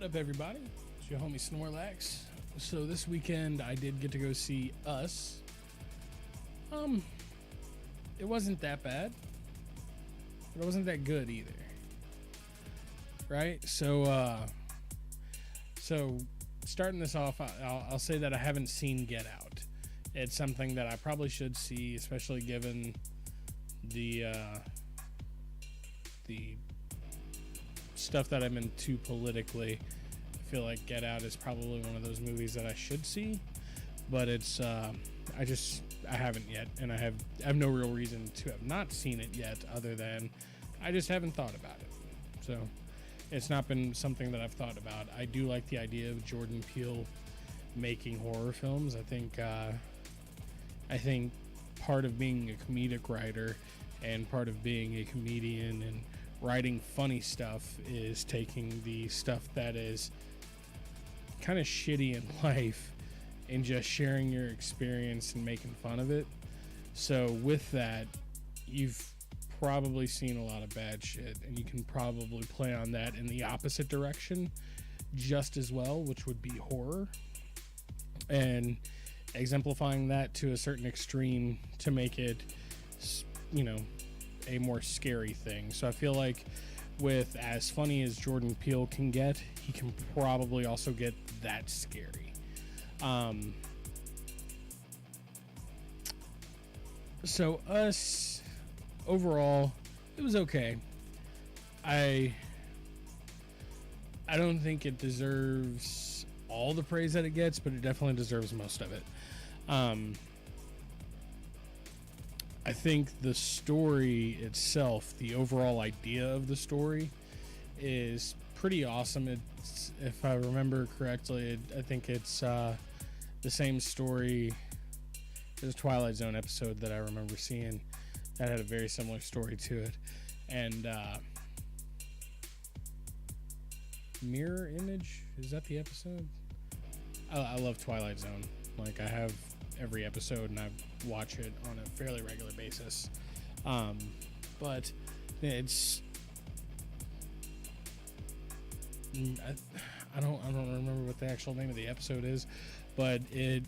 up, everybody? It's your homie Snrrlax. So this weekend I did get to go see Us. It wasn't that bad, but it wasn't that good either. Right? So starting this off, I'll say that I haven't seen Get Out. It's something that I probably should see, especially given the stuff that I'm into politically. I feel like Get Out is probably one of those movies that I should see, but it's I haven't yet, and I have no real reason to have not seen it yet, other than I just haven't thought about it. So it's not been something that I've thought about. I do like the idea of Jordan Peele making horror films. I think part of being a comedic writer and part of being a comedian and writing funny stuff is taking the stuff that is kind of shitty in life and just sharing your experience and making fun of it. So with that, you've probably seen a lot of bad shit, and you can probably play on that in the opposite direction just as well, which would be horror, and exemplifying that to a certain extreme to make it, a more scary thing. So I feel like with as funny as Jordan Peele can get, he can probably also get that scary. So Us, overall, it was okay. I don't think it deserves all the praise that it gets, but it definitely deserves most of it. I think the story itself, the overall idea of the story, is pretty awesome. It's, if I remember correctly, I think it's the same story. There's a Twilight Zone episode that I remember seeing that had a very similar story to it. And Mirror Image, is that the episode? I love Twilight Zone. Like, I have every episode and I watch it on a fairly regular basis. But it's I don't remember what the actual name of the episode is, but it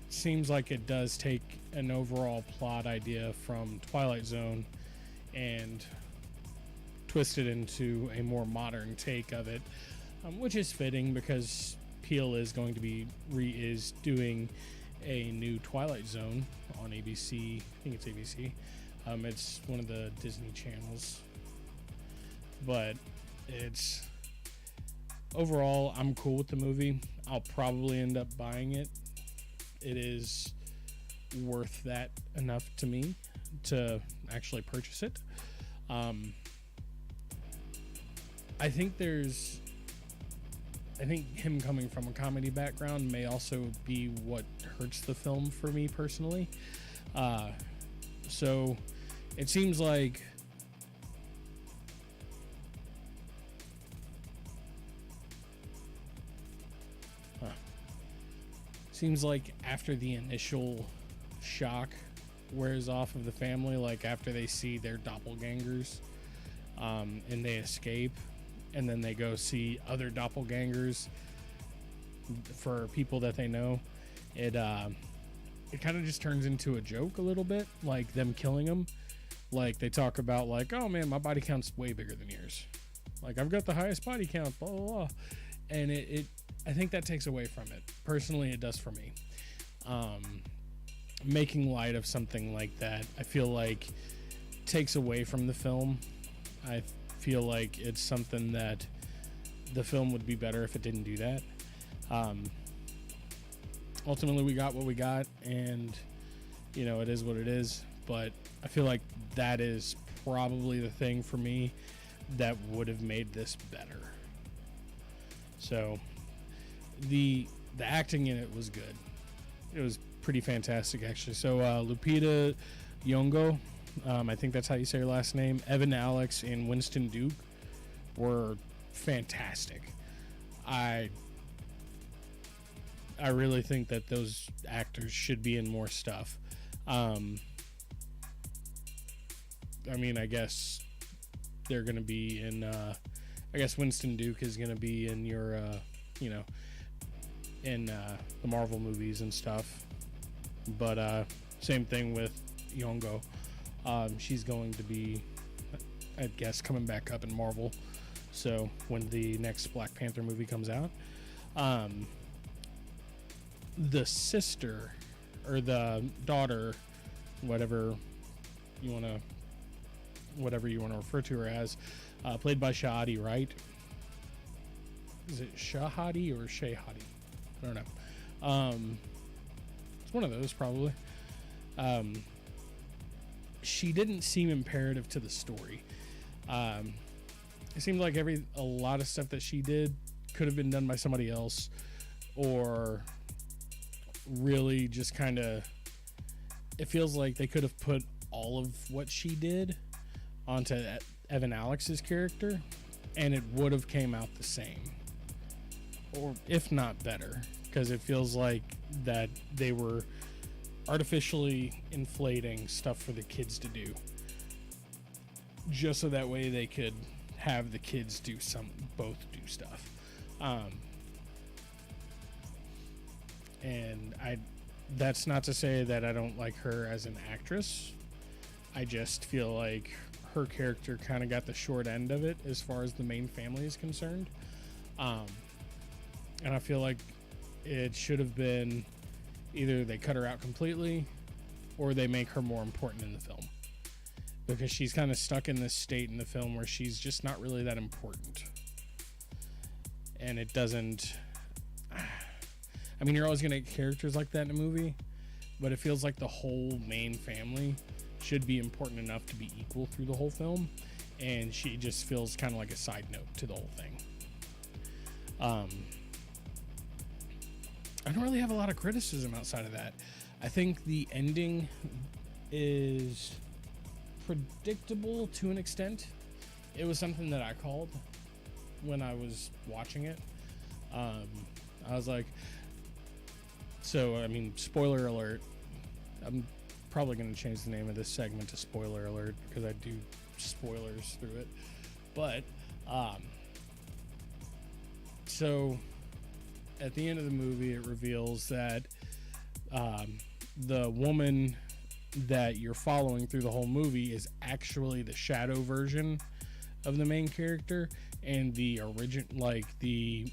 seems like it does take an overall plot idea from Twilight Zone and twist it into a more modern take of it, which is fitting because Peele is going to be doing a new Twilight Zone on ABC. I think it's ABC. It's one of the Disney channels, but it's overall, I'm cool with the movie. I'll probably end up buying it. It is worth that enough to me to actually purchase it. I think him coming from a comedy background may also be what hurts the film for me personally. So it seems like after the initial shock wears off of the family, like after they see their doppelgangers and they escape, and then they go see other doppelgangers for people that they know, it kind of just turns into a joke a little bit, like them killing them. Like they talk about, like, oh man, my body count's way bigger than yours, like I've got the highest body count, blah blah blah. And I think that takes away from it. Personally, it does for me. Making light of something like that, I feel like takes away from the film. I feel like it's something that the film would be better if it didn't do that. Ultimately, we got what we got, and it is what it is. But I feel like that is probably the thing for me that would have made this better. So the acting in it was good. It was pretty fantastic, actually. So Lupita Nyong'o, I think that's how you say her last name, Evan Alex, and Winston Duke were fantastic. I really think that those actors should be in more stuff. I mean, I guess they're going to be in I guess Winston Duke is going to be in your, you know, in the Marvel movies and stuff. But same thing with Yongo. She's going to be, I guess, coming back up in Marvel. So when the next Black Panther movie comes out, the sister or the daughter, whatever you want to refer to her as, played by Shahadi, right? Is it Shahadi or Shahadi? I don't know. It's one of those probably. She didn't seem imperative to the story. It seemed like a lot of stuff that she did could have been done by somebody else, or really just kind of, it feels like they could have put all of what she did onto Evan Alex's character, and it would have came out the same, or if not better, because it feels like that they were artificially inflating stuff for the kids to do, just so that way they could have the kids both do stuff. And that's not to say that I don't like her as an actress. I just feel like her character kind of got the short end of it as far as the main family is concerned. And I feel like it should have been either they cut her out completely or they make her more important in the film, because she's kind of stuck in this state in the film where she's just not really that important. And it doesn't, I mean, you're always going to get characters like that in a movie, but it feels like the whole main family should be important enough to be equal through the whole film, and she just feels kind of like a side note to the whole thing. I don't really have a lot of criticism outside of that. I think the ending is predictable to an extent. It was something that I called when I was watching it. I was like, so, I mean, spoiler alert. I'm probably going to change the name of this segment to spoiler alert, because I do spoilers through it. But, so at the end of the movie, it reveals that the woman that you're following through the whole movie is actually the shadow version of the main character, and the the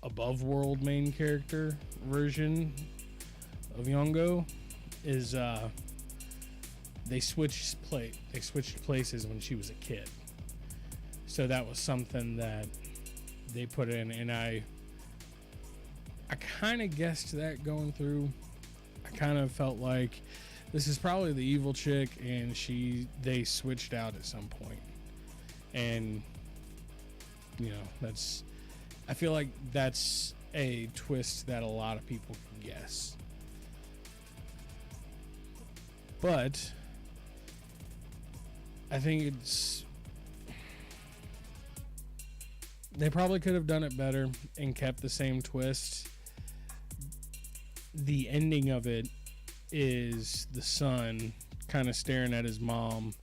above world main character version of Yongo is they switched places when she was a kid. So that was something that they put in, and I kind of guessed that going through. I kind of felt like this is probably the evil chick, and they switched out at some point. And you know, I feel like that's a twist that a lot of people can guess. But I think they probably could have done it better and kept the same twist. The ending of it is the son kind of staring at his mom,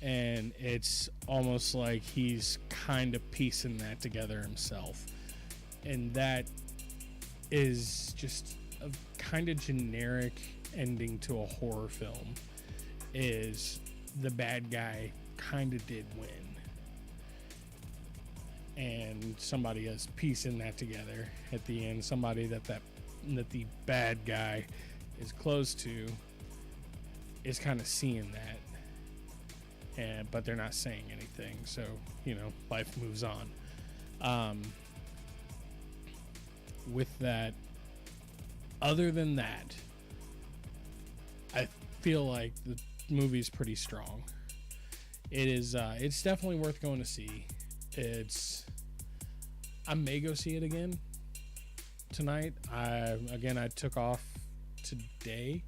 and it's almost like he's kind of piecing that together himself. And that is just a kind of generic ending to a horror film, is the bad guy kind of did win, and somebody is piecing that together at the end. Somebody that the bad guy is close to is kind of seeing that, but they're not saying anything, so you know, life moves on. With that, other than that, I feel like the movie's pretty strong. It is it's definitely worth going to see. I may go see it again tonight. I took off today,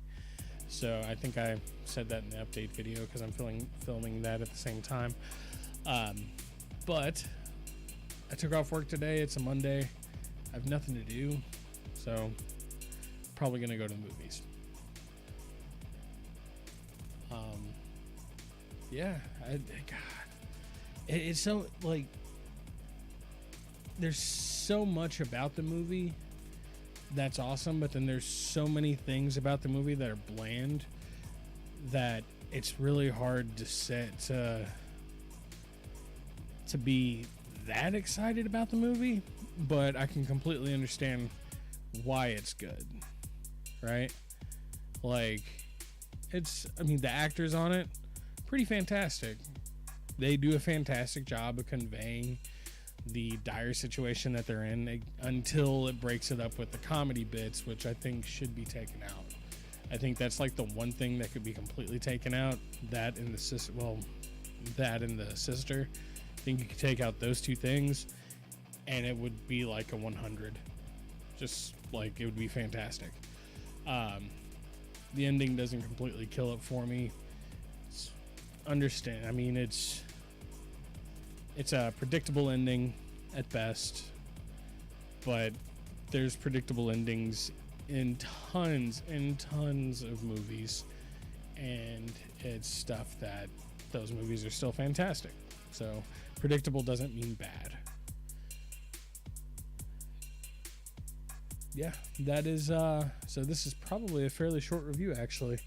so I think I said that in the update video because I'm filming that at the same time. But I took off work today. It's a Monday. I have nothing to do, so probably gonna go to the movies. Yeah, God, it's so like there's so much about the movie that's awesome, but then there's so many things about the movie that are bland that it's really hard to be that excited about the movie. But I can completely understand why it's good, right? Like, I mean, the actors on it, pretty fantastic. They do a fantastic job of conveying the dire situation that they're in until it breaks it up with the comedy bits, which I think should be taken out. I think that's like the one thing that could be completely taken out. That and the sister. I think you could take out those two things, and it would be like a 100. Just like, it would be fantastic. The ending doesn't completely kill it for me. I mean, it's a predictable ending at best, but there's predictable endings in tons and tons of movies, and it's stuff that those movies are still fantastic. So predictable doesn't mean bad. Yeah, that is so this is probably a fairly short review, actually.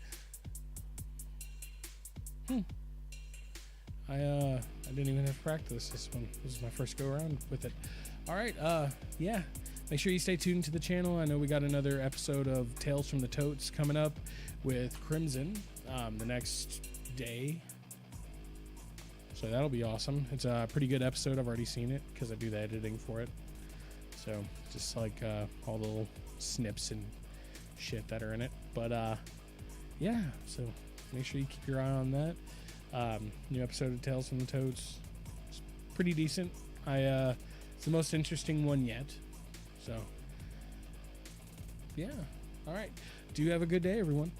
I didn't even have to practice this one. This is my first go around with it. All right, yeah. Make sure you stay tuned to the channel. I know we got another episode of Tales from the Totes coming up with Crimson the next day. So that'll be awesome. It's a pretty good episode. I've already seen it because I do the editing for it. So just like all the little snips and shit that are in it. But yeah, so make sure you keep your eye on that. New episode of Tales from the Totes. It's pretty decent. It's the most interesting one yet. So yeah. All right. Do have a good day, everyone.